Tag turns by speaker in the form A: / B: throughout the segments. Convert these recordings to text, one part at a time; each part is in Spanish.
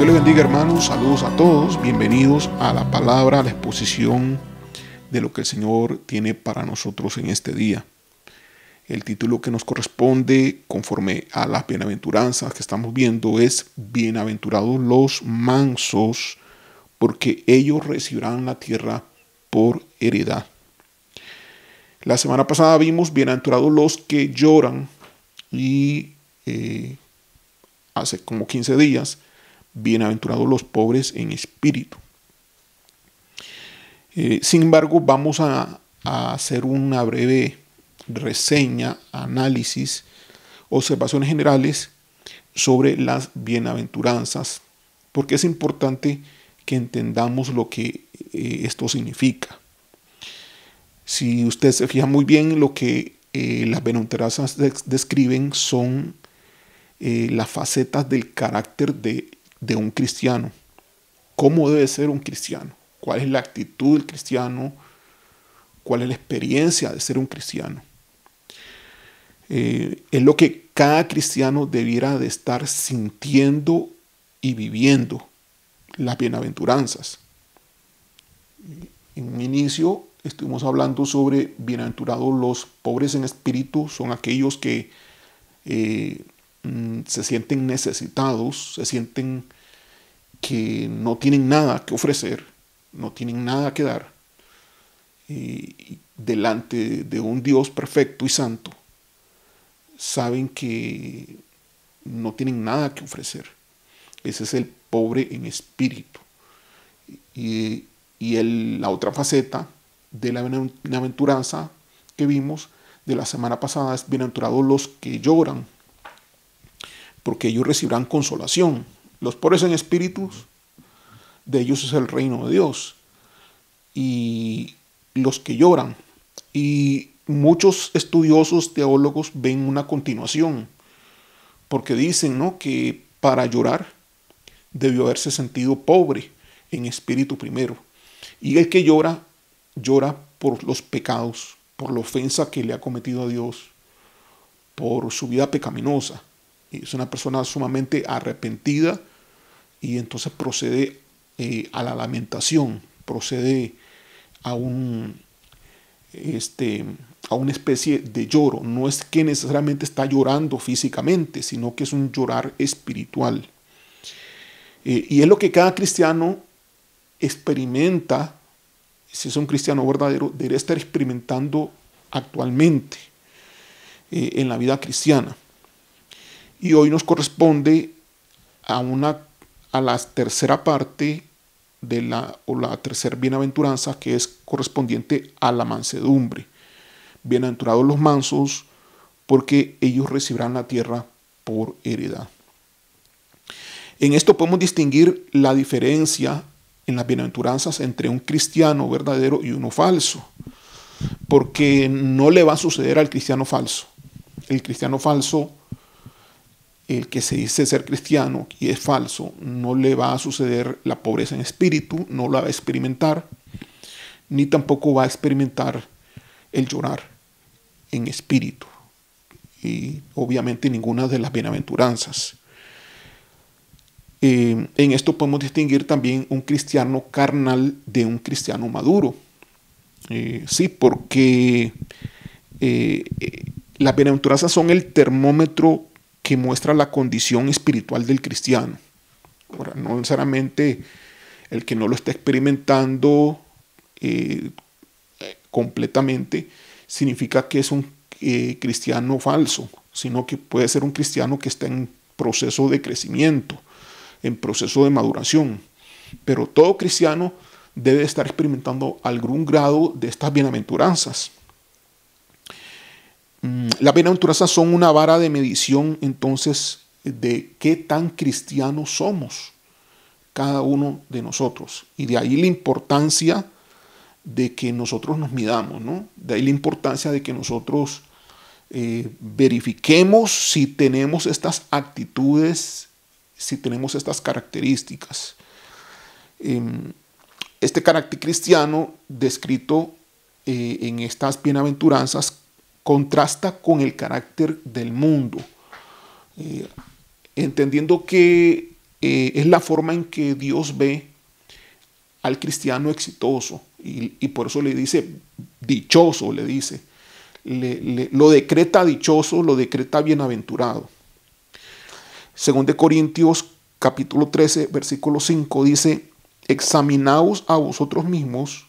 A: Dios les bendiga, hermanos, saludos a todos, bienvenidos a la palabra, a la exposición de lo que el Señor tiene para nosotros en este día. El título que nos corresponde conforme a las bienaventuranzas que estamos viendo es Bienaventurados los mansos, porque ellos recibirán la tierra por heredad. La semana pasada vimos bienaventurados los que lloran y hace como 15 días bienaventurados los pobres en espíritu. Sin embargo, vamos a hacer una breve reseña, análisis, observaciones generales sobre las bienaventuranzas, porque es importante que entendamos lo que esto significa. Si usted se fija muy bien, lo que las bienaventuranzas describen son las facetas del carácter de un cristiano. ¿Cómo debe ser un cristiano? ¿Cuál es la actitud del cristiano? ¿Cuál es la experiencia de ser un cristiano? Es lo que cada cristiano debiera de estar sintiendo y viviendo, las bienaventuranzas. En un inicio estuvimos hablando sobre bienaventurados los pobres en espíritu, son aquellos que se sienten necesitados, se sienten que no tienen nada que ofrecer, no tienen nada que dar delante de un Dios perfecto y santo. Saben que no tienen nada que ofrecer. Ese es el pobre en espíritu. Y la otra faceta de la bienaventuranza que vimos de la semana pasada es bienaventurados los que lloran, porque ellos recibirán consolación. Los pobres en espíritu, de ellos es el reino de Dios. Y los que lloran. Y muchos estudiosos, teólogos ven una continuación, porque dicen, ¿no?, que para llorar debió haberse sentido pobre en espíritu primero. Y el que llora, llora por los pecados, por la ofensa que le ha cometido a Dios, por su vida pecaminosa. Y es una persona sumamente arrepentida y entonces procede a la lamentación, procede a una especie de lloro. No es que necesariamente está llorando físicamente, sino que es un llorar espiritual. Y es lo que cada cristiano experimenta. Si es un cristiano verdadero, debería estar experimentando actualmente en la vida cristiana. Y hoy nos corresponde a la tercera parte de la tercera bienaventuranza, que es correspondiente a la mansedumbre. Bienaventurados los mansos, porque ellos recibirán la tierra por heredad. En esto podemos distinguir la diferencia en las bienaventuranzas entre un cristiano verdadero y uno falso, porque no le va a suceder al cristiano falso. El cristiano falso, el que se dice ser cristiano y es falso, no le va a suceder la pobreza en espíritu, no la va a experimentar, ni tampoco va a experimentar el llorar en espíritu, y obviamente ninguna de las bienaventuranzas. En esto podemos distinguir también un cristiano carnal de un cristiano maduro. Sí, porque las bienaventuranzas son el termómetro que muestra la condición espiritual del cristiano. Ahora, no necesariamente el que no lo está experimentando completamente significa que es un cristiano falso, sino que puede ser un cristiano que está en proceso de crecimiento, en proceso de maduración. Pero todo cristiano debe estar experimentando algún grado de estas bienaventuranzas. Las bienaventuranzas son una vara de medición, entonces, de qué tan cristianos somos cada uno de nosotros. Y de ahí la importancia de que nosotros nos midamos, ¿no? De ahí la importancia de que nosotros verifiquemos si tenemos estas actitudes, si tenemos estas características. Este carácter cristiano descrito en estas bienaventuranzas contrasta con el carácter del mundo, entendiendo que es la forma en que Dios ve al cristiano exitoso, y por eso le dice dichoso, le dice, lo decreta dichoso, lo decreta bienaventurado. Según de Corintios capítulo 13, versículo 5 dice: examinaos a vosotros mismos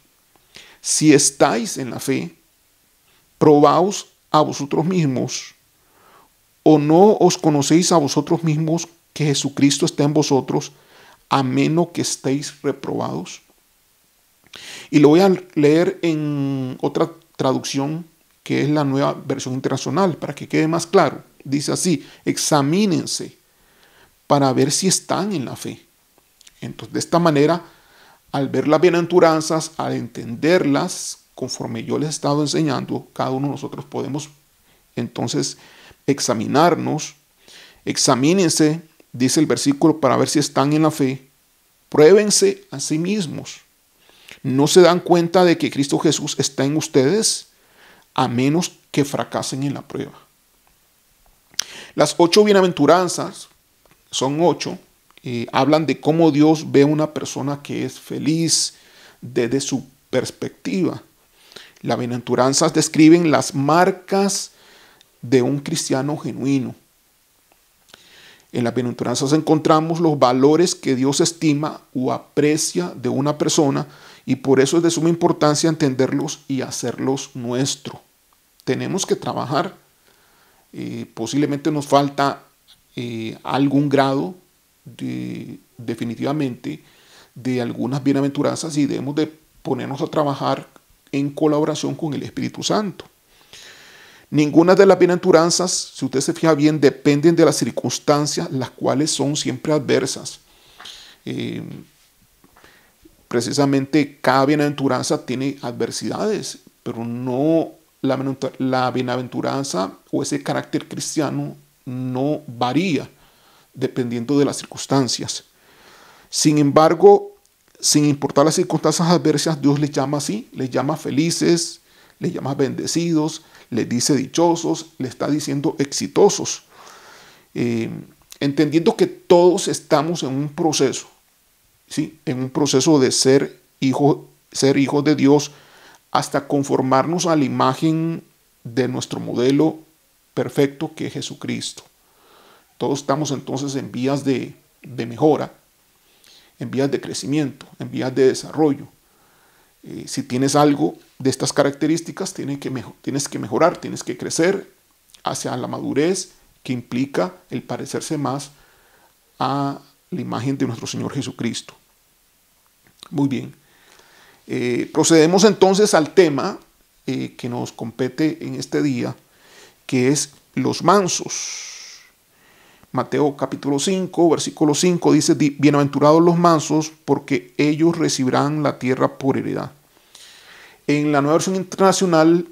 A: si estáis en la fe, probaos a vosotros mismos, o no os conocéis a vosotros mismos que Jesucristo está en vosotros, a menos que estéis reprobados. Y lo voy a leer en otra traducción, que es la Nueva Versión Internacional, para que quede más claro. Dice así: examínense para ver si están en la fe. Entonces, de esta manera, al ver las bienaventuranzas, al entenderlas, conforme yo les he estado enseñando, cada uno de nosotros podemos entonces examinarnos. Examínense, dice el versículo, para ver si están en la fe. Pruébense a sí mismos. ¿No se dan cuenta de que Cristo Jesús está en ustedes? A menos que fracasen en la prueba. Las 8 bienaventuranzas, son 8, hablan de cómo Dios ve a una persona que es feliz desde su perspectiva. Las bienaventuranzas describen las marcas de un cristiano genuino. En las bienaventuranzas encontramos los valores que Dios estima o aprecia de una persona, y por eso es de suma importancia entenderlos y hacerlos nuestro. Tenemos que trabajar. Posiblemente nos falta algún grado definitivamente de algunas bienaventuranzas, y debemos de ponernos a trabajar en colaboración con el Espíritu Santo. Ninguna de las bienaventuranzas, si usted se fija bien, dependen de las circunstancias, las cuales son siempre adversas. Precisamente cada bienaventuranza tiene adversidades, pero no la bienaventuranza o ese carácter cristiano no varía dependiendo de las circunstancias. Sin embargo, sin importar las circunstancias adversas, Dios les llama así, les llama felices, les llama bendecidos, les dice dichosos, les está diciendo exitosos. Entendiendo que todos estamos en un proceso, ¿sí? En un proceso de ser hijos de Dios, hasta conformarnos a la imagen de nuestro modelo perfecto, que es Jesucristo. Todos estamos entonces en vías de mejora, en vías de crecimiento, en vías de desarrollo. Si tienes algo de estas características, tienes que mejorar, tienes que crecer hacia la madurez, que implica el parecerse más a la imagen de nuestro Señor Jesucristo. Muy bien. Procedemos entonces al tema que nos compete en este día, que es los mansos. Mateo capítulo 5, versículo 5 dice: bienaventurados los mansos, porque ellos recibirán la tierra por heredad. En la Nueva Versión Internacional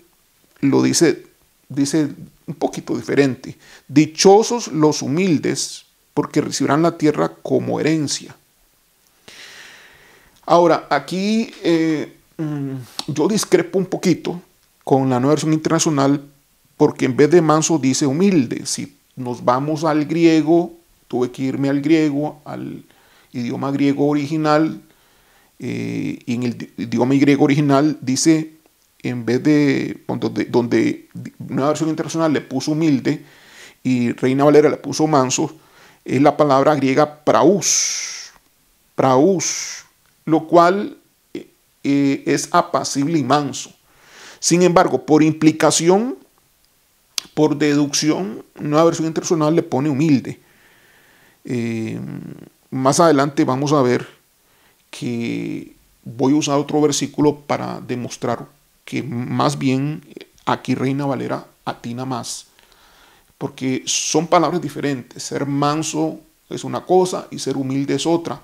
A: lo dice un poquito diferente: dichosos los humildes, porque recibirán la tierra como herencia. Ahora, aquí yo discrepo un poquito con la Nueva Versión Internacional, porque en vez de manso dice humilde. Si nos vamos al griego, tuve que irme al griego, al idioma griego original, y en el idioma griego original dice, en vez de donde Nueva Versión Internacional le puso humilde y Reina Valera le puso manso, es la palabra griega praus, lo cual es apacible y manso. Sin embargo, por implicación, por deducción, Nueva Versión Internacional le pone humilde. Más adelante vamos a ver que voy a usar otro versículo para demostrar que más bien aquí Reina Valera atina más, porque son palabras diferentes. Ser manso es una cosa y ser humilde es otra.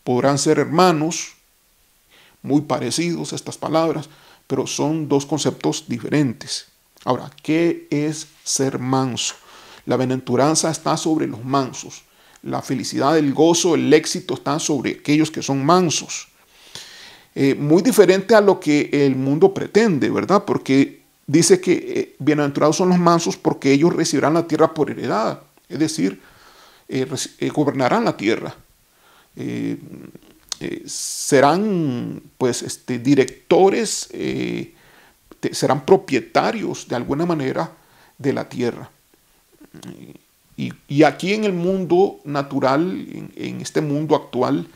A: Podrán ser hermanos, muy parecidos a estas palabras, pero son dos conceptos diferentes. Ahora, ¿qué es ser manso? La bienaventuranza está sobre los mansos. La felicidad, el gozo, el éxito están sobre aquellos que son mansos. Muy diferente a lo que el mundo pretende, ¿verdad? Porque dice que bienaventurados son los mansos, porque ellos recibirán la tierra por heredad. Es decir, gobernarán la tierra. serán pues directores, serán propietarios de alguna manera de la tierra. Y aquí en el mundo natural, en este mundo actual,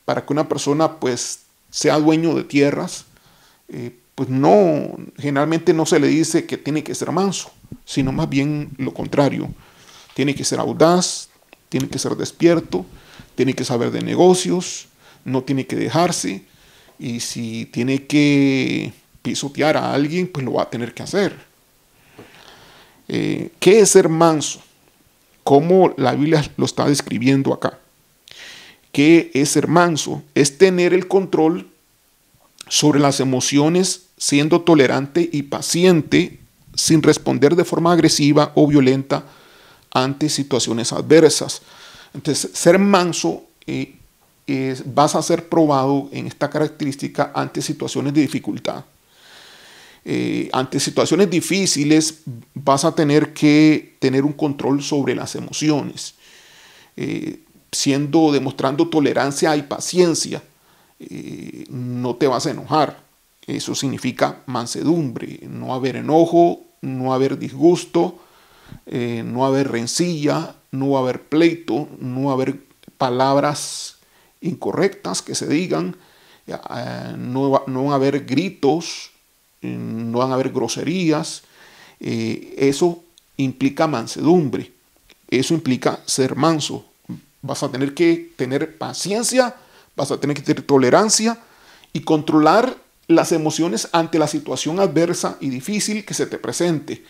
A: para que una persona pues sea dueño de tierras, pues no, generalmente no se le dice que tiene que ser manso, sino más bien lo contrario. Tiene que ser audaz, tiene que ser despierto, tiene que saber de negocios, no tiene que dejarse, y si tiene que pisotear a alguien, pues lo va a tener que hacer. ¿Qué es ser manso? ¿Cómo la Biblia lo está describiendo acá? ¿Qué es ser manso? Es tener el control sobre las emociones, siendo tolerante y paciente, sin responder de forma agresiva o violenta ante situaciones adversas. Entonces, ser manso vas a ser probado en esta característica ante situaciones de dificultad. Ante situaciones difíciles vas a tener que tener un control sobre las emociones, demostrando tolerancia y paciencia. No te vas a enojar. Eso significa mansedumbre, no haber enojo, no haber disgusto, no haber rencilla, no haber pleito, no haber palabras incorrectas que se digan, no van a haber gritos, no van a haber groserías. Eso implica mansedumbre, eso implica ser manso. Vas a tener que tener paciencia, vas a tener que tener tolerancia y controlar las emociones ante la situación adversa y difícil que se te presente.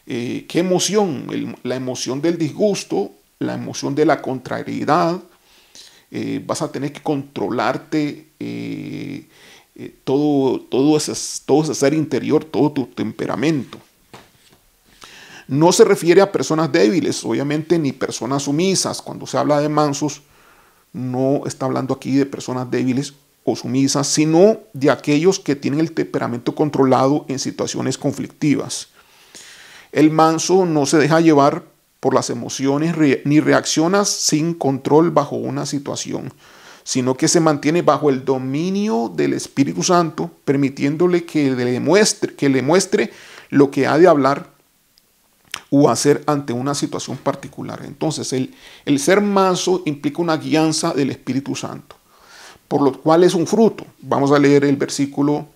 A: ¿Qué emoción? La emoción del disgusto, la emoción de la contrariedad. Vas a tener que controlarte todo ese ser interior, todo tu temperamento. No se refiere a personas débiles, obviamente, ni personas sumisas. Cuando se habla de mansos, no está hablando aquí de personas débiles o sumisas, sino de aquellos que tienen el temperamento controlado en situaciones conflictivas. El manso no se deja llevar por las emociones ni reacciona sin control bajo una situación, sino que se mantiene bajo el dominio del Espíritu Santo, permitiéndole que le muestre lo que ha de hablar o hacer ante una situación particular. Entonces, el ser manso implica una guianza del Espíritu Santo, por lo cual es un fruto. Vamos a leer el versículo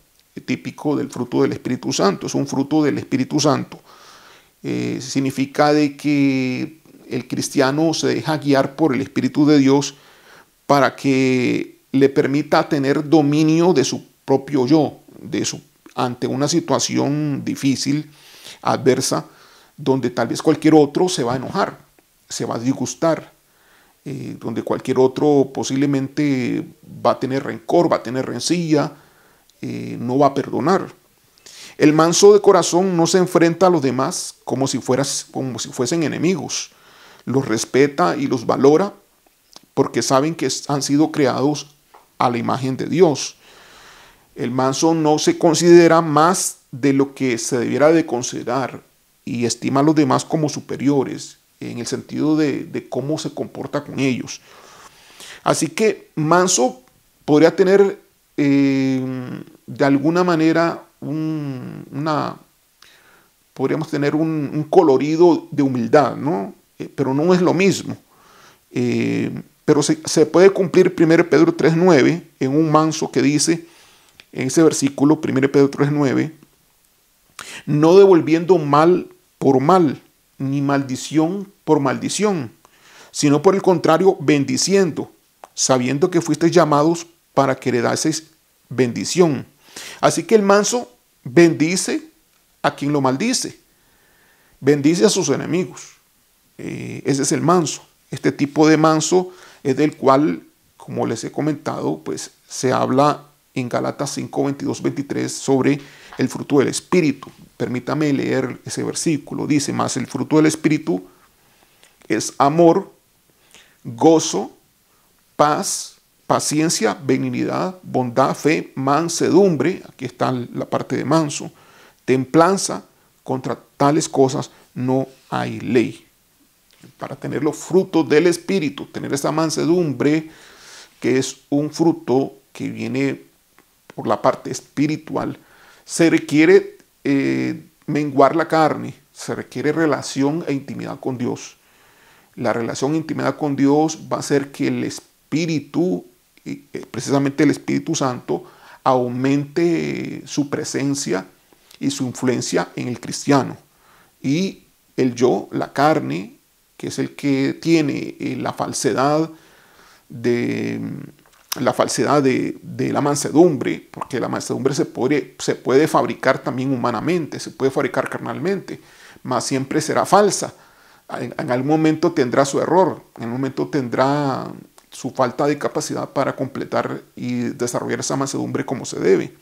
A: típico del fruto del Espíritu Santo. Es un fruto del Espíritu Santo. Significa de que el cristiano se deja guiar por el Espíritu de Dios para que le permita tener dominio de su propio yo, ante una situación difícil, adversa, donde tal vez cualquier otro se va a enojar, se va a disgustar, donde cualquier otro posiblemente va a tener rencor, va a tener rencilla, no va a perdonar. El manso de corazón no se enfrenta a los demás como si fuesen enemigos. Los respeta y los valora porque saben que han sido creados a la imagen de Dios. El manso no se considera más de lo que se debiera de considerar y estima a los demás como superiores en el sentido de cómo se comporta con ellos. Así que manso podría tener de alguna manera podríamos tener un colorido de humildad, ¿no? Pero no es lo mismo. Pero se puede cumplir 1 Pedro 3:9 en un manso que dice, en ese versículo, 1 Pedro 3:9, no devolviendo mal por mal, ni maldición por maldición, sino por el contrario, bendiciendo, sabiendo que fuisteis llamados para que heredaseis bendición. Así que el manso bendice a quien lo maldice, bendice a sus enemigos. Ese es el manso. Este tipo de manso es del cual, como les he comentado, pues se habla en Gálatas 5, 22, 23 sobre el fruto del Espíritu. Permítame leer ese versículo. Dice, más el fruto del Espíritu es amor, gozo, paz, paciencia, benignidad, bondad, fe, mansedumbre. Aquí está la parte de manso. Templanza. Contra tales cosas no hay ley. para tener los frutos del Espíritu, tener esa mansedumbre, que es un fruto que viene por la parte espiritual, se requiere menguar la carne, se requiere relación e intimidad con Dios. La relación e intimidad con Dios va a hacer que el Espíritu, precisamente el Espíritu Santo, aumente su presencia y su influencia en el cristiano. Y el yo, la carne, que es el que tiene la falsedad de la mansedumbre, porque la mansedumbre se puede fabricar también humanamente, se puede fabricar carnalmente, mas siempre será falsa. En algún momento tendrá su error, en algún momento tendrá su falta de capacidad para completar y desarrollar esa mansedumbre como se debe.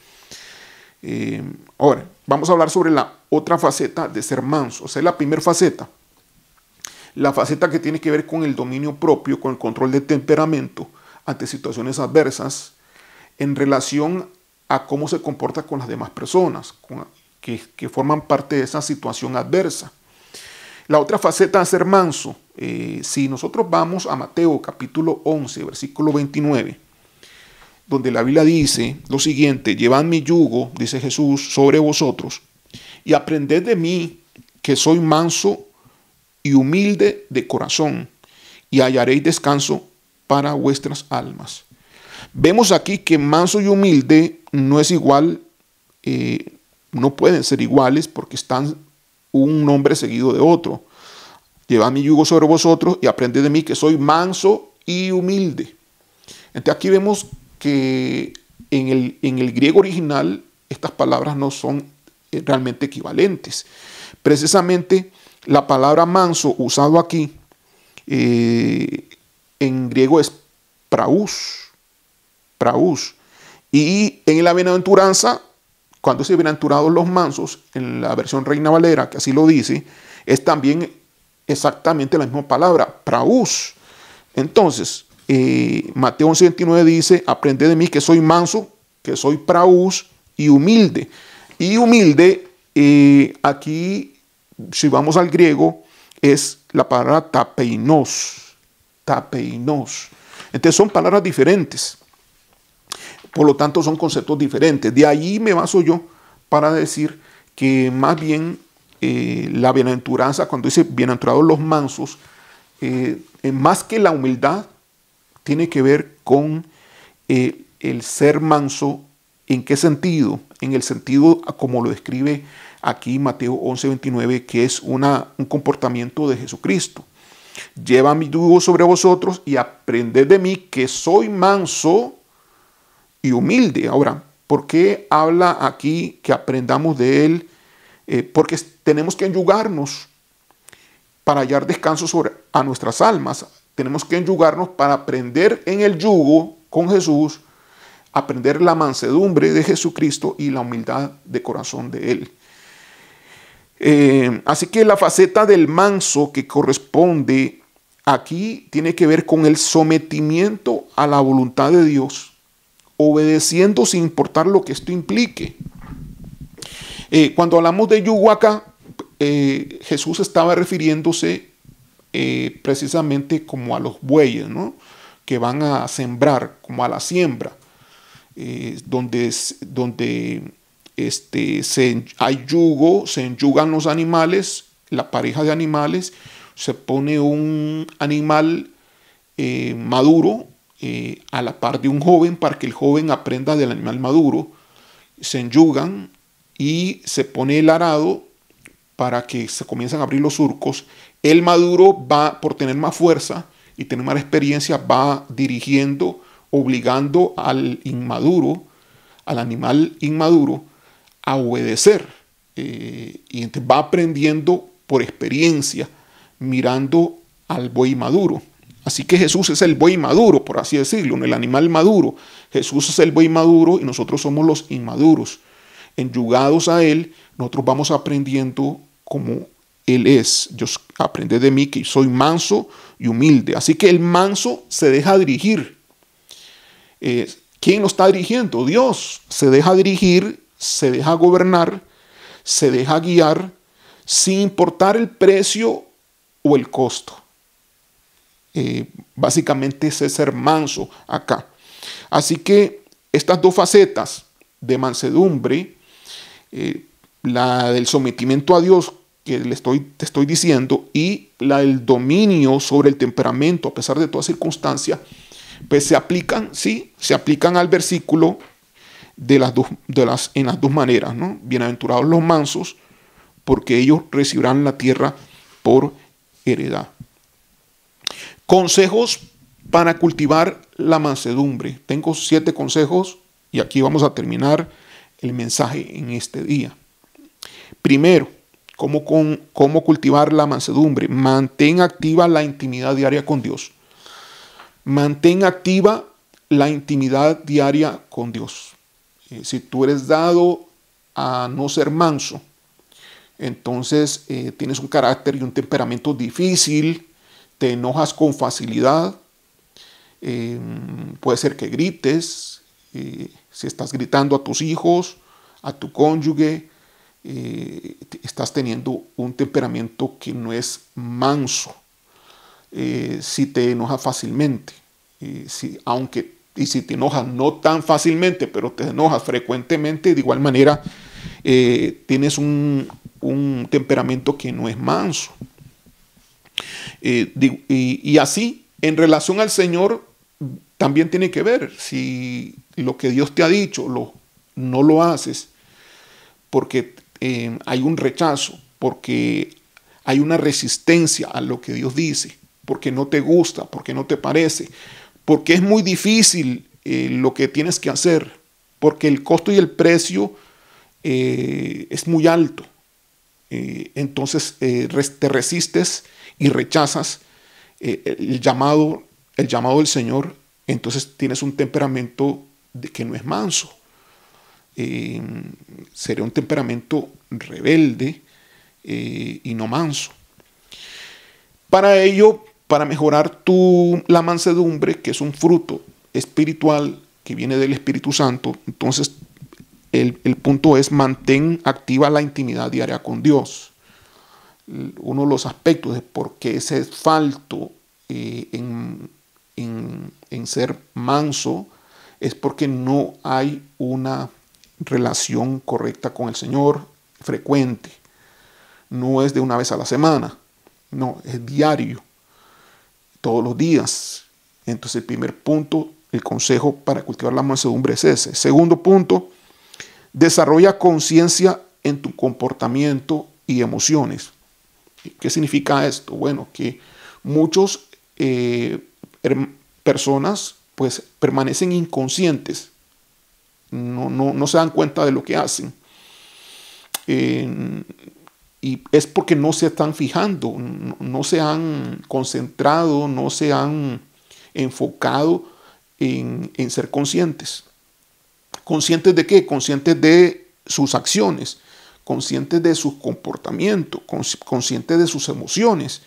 A: Ahora, vamos a hablar sobre la otra faceta de ser manso. O sea, la primera faceta. La faceta que tiene que ver con el dominio propio, con el control de temperamento ante situaciones adversas en relación a cómo se comporta con las demás personas que forman parte de esa situación adversa. La otra faceta de ser manso, si nosotros vamos a Mateo capítulo 11, versículo 29, donde la Biblia dice lo siguiente: llevad mi yugo, dice Jesús, sobre vosotros, y aprended de mí, que soy manso y humilde de corazón, y hallaréis descanso para vuestras almas. Vemos aquí que manso y humilde no es igual, no pueden ser iguales porque están un nombre seguido de otro. Llevad mi yugo sobre vosotros y aprended de mí, que soy manso y humilde. Entonces aquí vemos que en el griego original estas palabras no son realmente equivalentes. Precisamente la palabra manso usado aquí en griego es praus. Y en la bienaventuranza, cuando dice bienaventurados los mansos, en la versión Reina Valera, que así lo dice, es también exactamente la misma palabra, praus. Entonces, Mateo 11:29 dice: aprended de mí, que soy manso, que soy praus y humilde. Y humilde, aquí, si vamos al griego, es la palabra tapeinos. Entonces son palabras diferentes. Por lo tanto, son conceptos diferentes. De ahí me baso yo para decir que más bien la bienaventuranza, cuando dice bienaventurados los mansos, más que la humildad, tiene que ver con el ser manso. ¿En qué sentido? En el sentido como lo describe aquí Mateo 11:29, que es un comportamiento de Jesucristo. Lleva mi yugo sobre vosotros y aprended de mí, que soy manso y humilde. Ahora, ¿por qué habla aquí que aprendamos de él? Porque tenemos que enyugarnos para hallar descanso a nuestras almas. Tenemos que enyugarnos para aprender en el yugo con Jesús, aprender la mansedumbre de Jesucristo y la humildad de corazón de él. Así que la faceta del manso que corresponde aquí tiene que ver con el sometimiento a la voluntad de Dios, obedeciendo sin importar lo que esto implique. Cuando hablamos de yugo acá, Jesús estaba refiriéndose precisamente como a los bueyes, ¿no?, que van a sembrar, como a la siembra, donde hay yugo, se enyugan los animales, la pareja de animales, se pone un animal maduro a la par de un joven para que el joven aprenda del animal maduro, se enyugan y se pone el arado para que se comiencen a abrir los surcos. El maduro va, por tener más fuerza y tener más experiencia, va dirigiendo, obligando al inmaduro, al animal inmaduro, a obedecer. Y entonces va aprendiendo por experiencia, mirando al buey maduro. Así que Jesús es el buey maduro, por así decirlo, el animal maduro. Jesús es el buey maduro y nosotros somos los inmaduros. Enyugados a él, nosotros vamos aprendiendo como él es. Dios, aprende de mí, que soy manso y humilde. Así que el manso se deja dirigir. ¿Quién lo está dirigiendo? Dios. Se deja dirigir, se deja gobernar, se deja guiar, sin importar el precio o el costo. Básicamente ese es ser manso acá. Así que estas dos facetas de mansedumbre, la del sometimiento a Dios que te estoy diciendo, y la del dominio sobre el temperamento a pesar de toda circunstancia, pues se aplican, sí, se aplican al versículo en las dos maneras, ¿no? Bienaventurados los mansos, porque ellos recibirán la tierra por heredad. Consejos para cultivar la mansedumbre. Tengo 7 consejos y aquí vamos a terminar el mensaje en este día. Primero, ¿cómo cultivar la mansedumbre? Mantén activa la intimidad diaria con Dios. Mantén activa la intimidad diaria con Dios. Si tú eres dado a no ser manso, entonces tienes un carácter y un temperamento difícil, te enojas con facilidad, puede ser que grites, si estás gritando a tus hijos, a tu cónyuge, estás teniendo un temperamento que no es manso. Si te enojas fácilmente, si te enojas no tan fácilmente, pero te enojas frecuentemente, de igual manera tienes un temperamento que no es manso. Y así, en relación al Señor, también tiene que ver si lo que Dios te ha dicho no lo haces porque hay un rechazo, porque hay una resistencia a lo que Dios dice, porque no te gusta, porque no te parece, porque es muy difícil lo que tienes que hacer, porque el costo y el precio es muy alto. Entonces te resistes y rechazas el llamado del Señor, entonces tienes un temperamento que no es manso. Sería un temperamento rebelde y no manso. Para ello, para mejorar la mansedumbre, que es un fruto espiritual que viene del Espíritu Santo, entonces el punto es mantén activa la intimidad diaria con Dios. Uno de los aspectos de por qué ese falto en ser manso es porque no hay una relación correcta con el Señor frecuente. No es de una vez a la semana, no, es diario, todos los días. Entonces el primer punto, el consejo para cultivar la mansedumbre es ese. Segundo punto, desarrolla conciencia en tu comportamiento y emociones. ¿Qué significa esto? Bueno, que muchos personas pues permanecen inconscientes, no se dan cuenta de lo que hacen. Y es porque no se están fijando, no se han concentrado, no se han enfocado en ser conscientes. ¿Conscientes de qué? Conscientes de sus acciones, conscientes de su comportamiento, conscientes de sus emociones.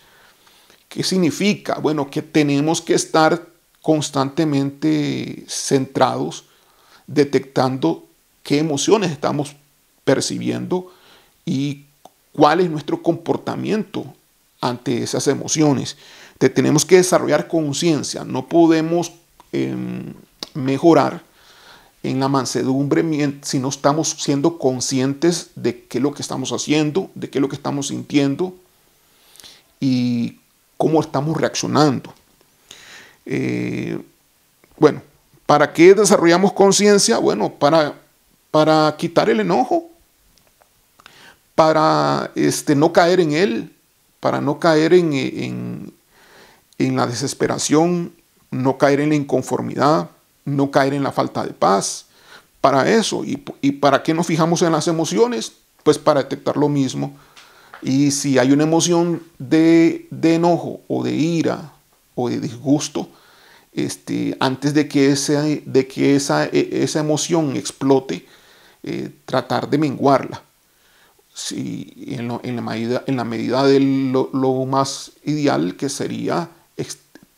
A: ¿Qué significa? Bueno, que tenemos que estar constantemente centrados, detectando qué emociones estamos percibiendo y cuál es nuestro comportamiento ante esas emociones. Tenemos que desarrollar conciencia. No podemos mejorar en la mansedumbre si no estamos siendo conscientes de qué es lo que estamos haciendo, de qué es lo que estamos sintiendo y cómo estamos reaccionando. Bueno, ¿para qué desarrollamos conciencia? Bueno, para quitar el enojo, para no caer en él, para no caer en la desesperación, no caer en la inconformidad, no caer en la falta de paz. Para eso. ¿Y para qué nos fijamos en las emociones? Pues para detectar lo mismo. Y si hay una emoción de enojo o de ira o de disgusto, antes de que esa emoción explote, tratar de menguarla. Sí, en la medida de lo más ideal, que sería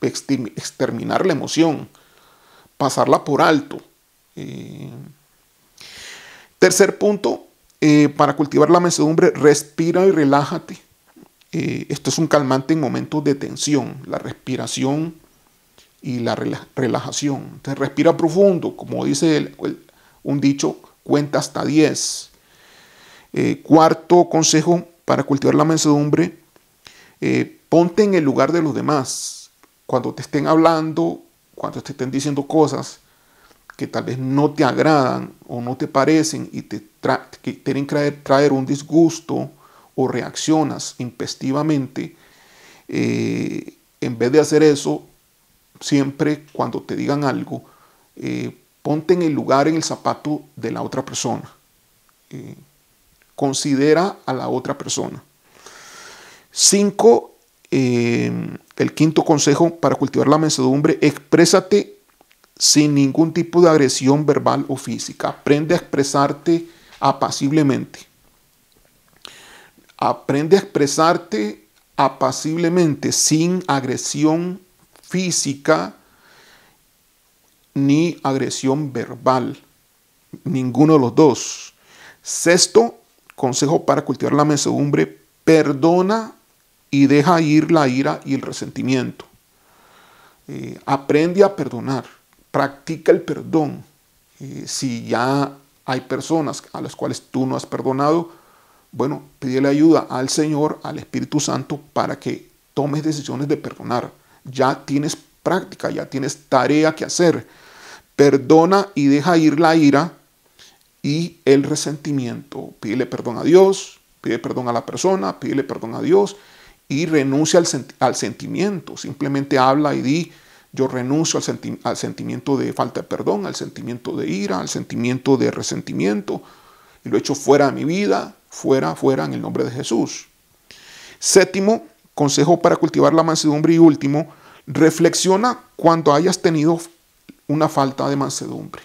A: exterminar la emoción, pasarla por alto. Tercer punto, para cultivar la mansedumbre, respira y relájate. Esto es un calmante en momentos de tensión, la respiración y la relajación. Entonces respira profundo, como dice un dicho, cuenta hasta 10. Cuarto consejo para cultivar la mansedumbre, ponte en el lugar de los demás. Cuando te estén hablando, cuando te estén diciendo cosas que tal vez no te agradan o no te parecen y que quieren traer un disgusto o reaccionas impestivamente, en vez de hacer eso, siempre cuando te digan algo, ponte en el lugar, en el zapato de la otra persona. Considera a la otra persona. 5. El quinto consejo para cultivar la mansedumbre, exprésate sin ningún tipo de agresión verbal o física. Aprende a expresarte apaciblemente. Aprende a expresarte apaciblemente, sin agresión física ni agresión verbal. Ninguno de los dos. Sexto consejo para cultivar la mansedumbre, perdona y deja ir la ira y el resentimiento. Aprende a perdonar. Practica el perdón. Si ya hay personas a las cuales tú no has perdonado, bueno, pídele ayuda al Señor, al Espíritu Santo, para que tomes decisiones de perdonar. Ya tienes práctica, ya tienes tarea que hacer. Perdona y deja ir la ira y el resentimiento. Pídele perdón a Dios, pide perdón a la persona, pídele perdón a Dios y renuncia al sentimiento. Simplemente habla y di: yo renuncio al sentimiento de falta de perdón, al sentimiento de ira, al sentimiento de resentimiento, y lo echo fuera de mi vida, fuera en el nombre de Jesús. Séptimo consejo para cultivar la mansedumbre y último, reflexiona cuando hayas tenido una falta de mansedumbre.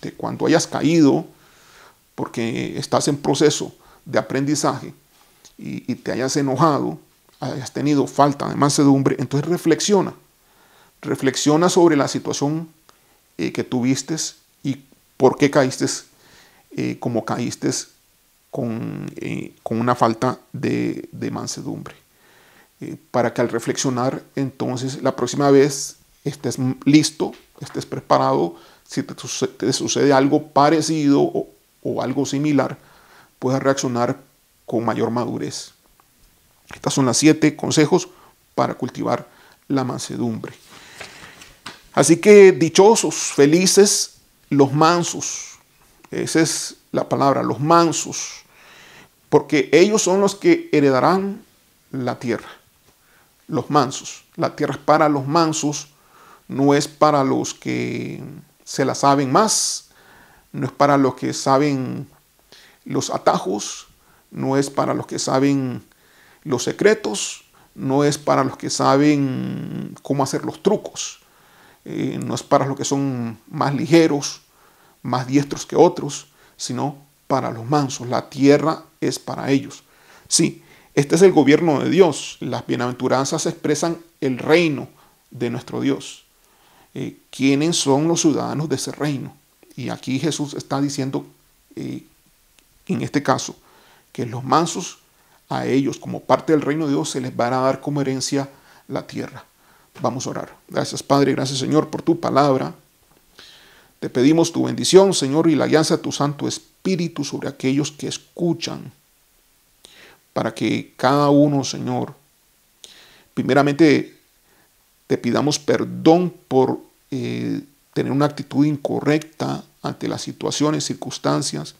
A: De cuando hayas caído, porque estás en proceso de aprendizaje y te hayas enojado, hayas tenido falta de mansedumbre, entonces reflexiona. Reflexiona sobre la situación que tuviste y por qué caíste como caíste con una falta de mansedumbre. Para que al reflexionar, entonces, la próxima vez estés listo, estés preparado. Si te sucede algo parecido o algo similar, puedas reaccionar con mayor madurez. Estos son los 7 consejos para cultivar la mansedumbre. Así que dichosos, felices los mansos. Esa es la palabra, los mansos. Porque ellos son los que heredarán la tierra. Los mansos. La tierra es para los mansos, no es para los que se la saben más, no es para los que saben los atajos, no es para los que saben los secretos, no es para los que saben cómo hacer los trucos, no es para los que son más ligeros, más diestros que otros, sino para los mansos. La tierra es para ellos. Sí, este es el gobierno de Dios. Las bienaventuranzas expresan el reino de nuestro Dios. ¿Quiénes son los ciudadanos de ese reino? Y aquí Jesús está diciendo, en este caso, que los mansos, a ellos como parte del reino de Dios, se les va a dar como herencia la tierra. Vamos a orar. Gracias, Padre, gracias, Señor, por tu palabra. Te pedimos tu bendición, Señor, y la alianza de tu Santo Espíritu sobre aquellos que escuchan, para que cada uno, Señor, primeramente te pidamos perdón por tener una actitud incorrecta ante las situaciones, circunstancias,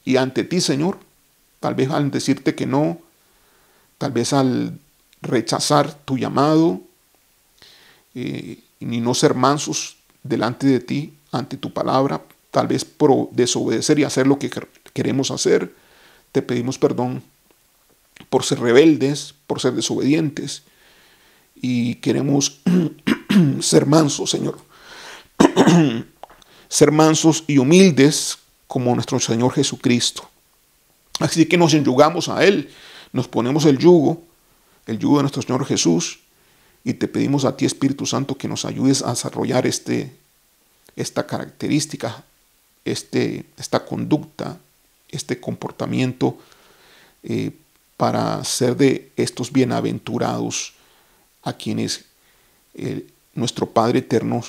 A: y ante ti, Señor, tal vez al decirte que no, tal vez al rechazar tu llamado, y no ser mansos delante de ti, ante tu palabra, tal vez por desobedecer y hacer lo que queremos hacer. Te pedimos perdón por ser rebeldes, por ser desobedientes, y queremos ser mansos, Señor. Ser mansos y humildes como nuestro Señor Jesucristo. Así que nos enyugamos a Él, nos ponemos el yugo de nuestro Señor Jesús, y te pedimos a ti, Espíritu Santo, que nos ayudes a desarrollar esta característica, esta conducta, este comportamiento, para ser de estos bienaventurados a quienes nuestro Padre eterno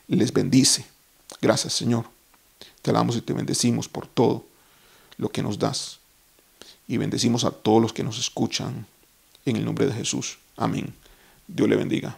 A: les bendice. Gracias, Señor. Te alabamos y te bendecimos por todo lo que nos das. Y bendecimos a todos los que nos escuchan en el nombre de Jesús. Amén. Dios le bendiga.